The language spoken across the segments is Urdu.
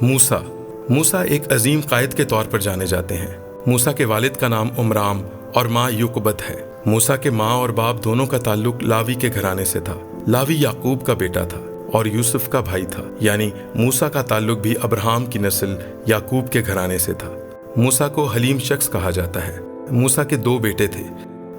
موسیٰ موسیٰ ایک عظیم قائد کے طور پر جانے جاتے ہیں۔ موسیٰ کے والد کا نام عمرام اور ماں یوکبت ہے۔ موسیٰ کے ماں اور باپ دونوں کا تعلق لاوی کے گھرانے سے تھا۔ لاوی یعقوب کا بیٹا تھا اور یوسف کا بھائی تھا، یعنی موسیٰ کا تعلق بھی ابراہیم کی نسل یعقوب کے گھرانے سے تھا۔ موسیٰ کو حلیم شخص کہا جاتا ہے۔ موسیٰ کے 2 بیٹے تھے،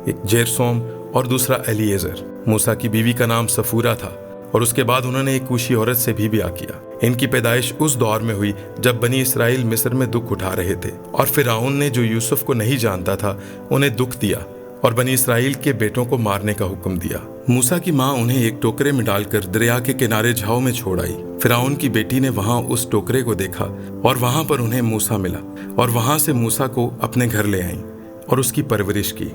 ایک جیرسوم اور دوسرا الیعزر۔ موسیٰ کی بیوی کا نام صفورہ تھا اور اس کے بعد انہوں نے ایک کوشی عورت سے بھی بیاہ کیا۔ ان کی پیدائش اس دور میں ہوئی جب بنی اسرائیل مصر میں دکھ اٹھا رہے تھے، اور فرعون نے جو یوسف کو نہیں جانتا تھا انہیں دکھ دیا اور بنی اسرائیل کے بیٹوں کو مارنے کا حکم دیا۔ موسیٰ کی ماں انہیں ایک ٹوکرے میں ڈال کر دریا کے کنارے جھاؤ میں چھوڑ آئی۔ فرعون کی بیٹی نے وہاں اس ٹوکرے کو دیکھا اور وہاں پر انہیں موسیٰ ملا، اور وہاں سے موسیٰ کو اپنے گھر لے آئیں اور اس کی پرورش کی۔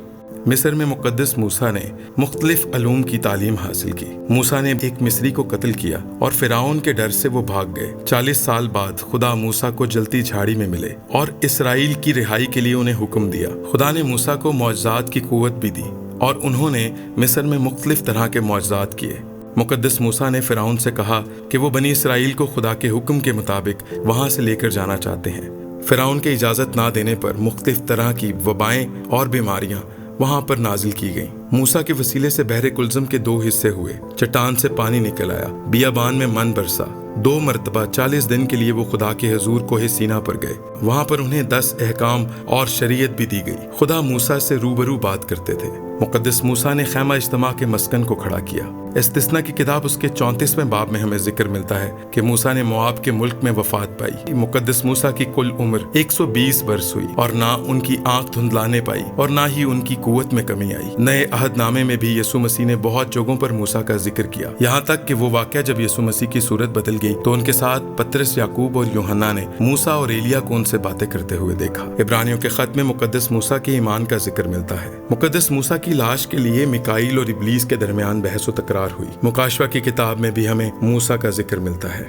مصر میں مقدس موسیٰ نے مختلف علوم کی تعلیم حاصل کی۔ موسیٰ نے ایک مصری کو قتل کیا اور فرعون کے ڈر سے وہ بھاگ گئے۔ 40 سال بعد خدا موسیٰ کو جلتی جھاڑی میں ملے اور اسرائیل کی رہائی کے لیے انہیں حکم دیا۔ خدا نے موسیٰ کو معجزات کی قوت بھی دی اور انہوں نے مصر میں مختلف طرح کے معجزات کیے۔ مقدس موسیٰ نے فرعون سے کہا کہ وہ بنی اسرائیل کو خدا کے حکم کے مطابق وہاں سے لے کر جانا چاہتے ہیں۔ فرعون کے اجازت نہ دینے پر مختلف طرح کی وبائیں اور بیماریاں وہاں پر نازل کی گئیں۔ موسیٰ کے وسیلے سے بحر کلزم کے 2 حصے ہوئے، چٹان سے پانی نکل آیا، بیابان میں من برسا۔ 2 مرتبہ 40 دن کے لیے وہ خدا کے حضور کوہ سینا پر گئے۔ وہاں پر انہیں 10 احکام اور شریعت بھی دی گئی۔ خدا موسیٰ سے روبرو بات کرتے تھے۔ مقدس موسیٰ نے خیمہ اجتماع کے مسکن کو کھڑا کیا۔ استثنا کی کتاب اس کے 34ویں باب میں ہمیں ذکر ملتا ہے کہ موسیٰ نے مواب کے ملک میں وفات پائی۔ مقدس موسیٰ کی کل عمر 120 برس ہوئی، اور نہ ان کی آنکھ دھندلانے پائی اور نہ ہی ان کی قوت میں کمی آئی۔ نئے عہد نامے میں بھی یسوع مسیح نے بہت جگہوں پر موسیٰ کا ذکر کیا، یہاں تک کہ وہ واقعہ جب یسوع مسیح کی صورت بدل گئی تو ان کے ساتھ پطرس، یعقوب اور یوحنا نے موسیٰ اور ایلیا کو ان سے باتیں کرتے ہوئے دیکھا۔ عبرانیوں کے خط میں مقدس موسیٰ کے ایمان کا ذکر ملتا ہے۔ مقدس موسیٰ کی لاش کے لیے میکائیل اور ابلیس کے درمیان بحث و تکرار ہوئی۔ مکاشفہ کی کتاب میں بھی ہمیں موسیٰ کا ذکر ملتا ہے۔